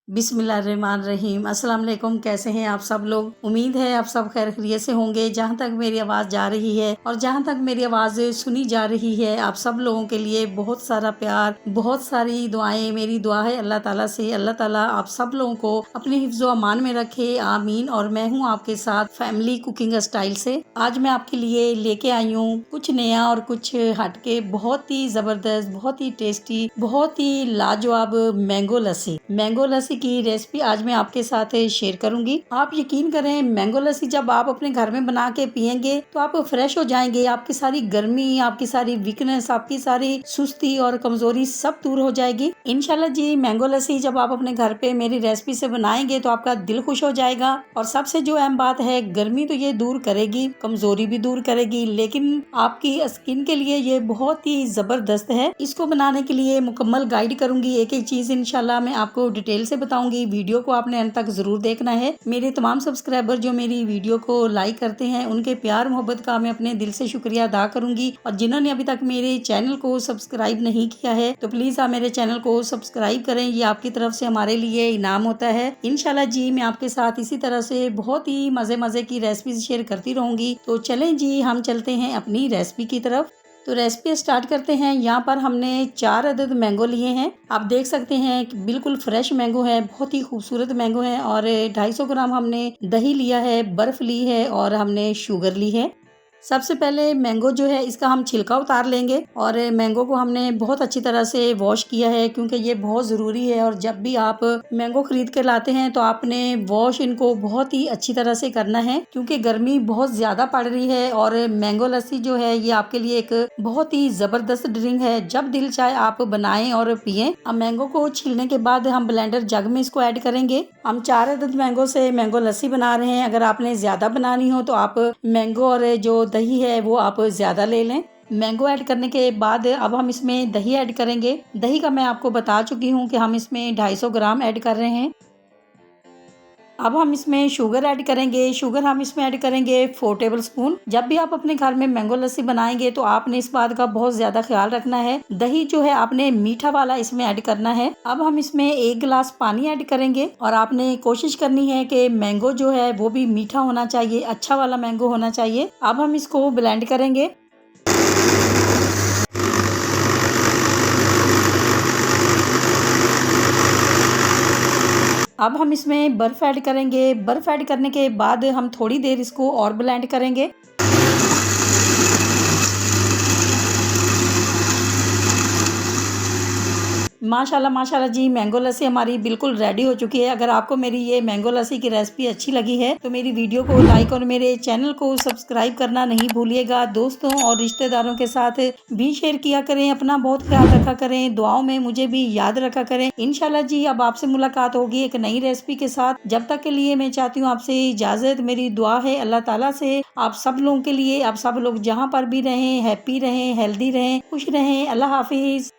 बिस्मिल्लाहिर्रहमानिर्रहीम। अस्सलाम वालेकुम। कैसे हैं आप सब लोग? उम्मीद है आप सब खैर खैरियत से होंगे। जहाँ तक मेरी आवाज़ जा रही है और जहाँ तक मेरी आवाज़ सुनी जा रही है, आप सब लोगों के लिए बहुत सारा प्यार, बहुत सारी दुआएं। मेरी दुआ है अल्लाह ताला से, अल्लाह ताला आप सब लोगों को अपने हिफ्ज़ो अमान में रखे, आमीन। और मैं हूँ आपके साथ फैमिली कुकिंग स्टाइल से। आज मैं आपके लिए लेके आई हूँ कुछ नया और कुछ हटके, बहुत ही ज़बरदस्त, बहुत ही टेस्टी, बहुत ही लाजवाब मैंगो लस्सी। मैंगो लस्सी की रेसिपी आज मैं आपके साथ शेयर करूंगी। आप यकीन करें, मैंगो लस्सी जब आप अपने घर में बना के पियेंगे तो आप फ्रेश हो जाएंगे। आपकी सारी गर्मी, आपकी सारी वीकनेस, आपकी सारी सुस्ती और कमजोरी सब दूर हो जाएगी इंशाल्लाह जी। मैंगो लस्सी जब आप अपने घर पे मेरी रेसिपी से बनाएंगे तो आपका दिल खुश हो जाएगा। और सबसे जो अहम बात है, गर्मी तो ये दूर करेगी, कमजोरी भी दूर करेगी, लेकिन आपकी स्किन के लिए ये बहुत ही जबरदस्त है। इसको बनाने के लिए मुकम्मल गाइड करूंगी, एक एक चीज इंशाल्लाह मैं आपको डिटेल से बताऊंगी। वीडियो को आपने अंत तक जरूर देखना है। मेरे तमाम सब्सक्राइबर जो मेरी वीडियो को लाइक करते हैं, उनके प्यार मोहब्बत का मैं अपने दिल से शुक्रिया अदा करूंगी। और जिन्होंने अभी तक मेरे चैनल को सब्सक्राइब नहीं किया है तो प्लीज आप मेरे चैनल को सब्सक्राइब करें। ये आपकी तरफ से हमारे लिए इनाम होता है इंशाल्लाह जी। मैं आपके साथ इसी तरह से बहुत ही मजे मजे की रेसिपी शेयर करती रहूंगी। तो चलें जी, हम चलते हैं अपनी रेसिपी की तरफ। तो रेसिपी स्टार्ट करते हैं। यहाँ पर हमने 4 अदद मैंगो लिए हैं। आप देख सकते हैं कि बिल्कुल फ्रेश मैंगो है, बहुत ही खूबसूरत मैंगो है। और 250 ग्राम हमने दही लिया है, बर्फ ली है और हमने शुगर ली है। सबसे पहले मैंगो जो है इसका हम छिलका उतार लेंगे। और मैंगो को हमने बहुत अच्छी तरह से वॉश किया है, क्योंकि ये बहुत ज़रूरी है। और जब भी आप मैंगो खरीद कर लाते हैं तो आपने वॉश इनको बहुत ही अच्छी तरह से करना है, क्योंकि गर्मी बहुत ज़्यादा पड़ रही है। और मैंगो लस्सी जो है ये आपके लिए एक बहुत ही ज़बरदस्त ड्रिंक है। जब दिल चाहे आप बनाएं और पिएं। अब मैंगो को छीलने के बाद हम ब्लेंडर जग में इसको ऐड करेंगे। हम 4 अदद मैंगो से मैंगो लस्सी बना रहे हैं। अगर आपने ज़्यादा बनानी हो तो आप मैंगो और जो दही है वो आप ज़्यादा ले लें। मैंगो ऐड करने के बाद अब हम इसमें दही ऐड करेंगे। दही का मैं आपको बता चुकी हूँ कि हम इसमें 250 ग्राम ऐड कर रहे हैं। अब हम इसमें शुगर ऐड करेंगे। शुगर हम इसमें ऐड करेंगे 4 टेबल स्पून। जब भी आप अपने घर में मैंगो लस्सी बनाएंगे तो आपने इस बात का बहुत ज्यादा ख्याल रखना है, दही जो है आपने मीठा वाला इसमें ऐड करना है। अब हम इसमें 1 गिलास पानी ऐड करेंगे। और आपने कोशिश करनी है कि मैंगो जो है वो भी मीठा होना चाहिए, अच्छा वाला मैंगो होना चाहिए। अब हम इसको ब्लेंड करेंगे। अब हम इसमें बर्फ ऐड करेंगे। बर्फ ऐड करने के बाद हम थोड़ी देर इसको और ब्लेंड करेंगे। माशाल्लाह माशाल्लाह जी, मैंगो लस्सी हमारी बिल्कुल रेडी हो चुकी है। अगर आपको मेरी ये मैंगो लस्सी की रेसिपी अच्छी लगी है तो मेरी वीडियो को लाइक और मेरे चैनल को सब्सक्राइब करना नहीं भूलिएगा। दोस्तों और रिश्तेदारों के साथ भी शेयर किया करें। अपना बहुत ख्याल रखा करें, दुआओं में मुझे भी याद रखा करें। इंशाल्लाह जी अब आपसे मुलाकात होगी एक नई रेसिपी के साथ। जब तक के लिए मैं चाहती हूँ आपसे इजाजत। मेरी दुआ है अल्लाह ताला से आप सब लोगों के लिए, आप सब लोग जहाँ पर भी रहें, हैप्पी रहें, हेल्दी रहें, खुश रहें। अल्लाह हाफिज।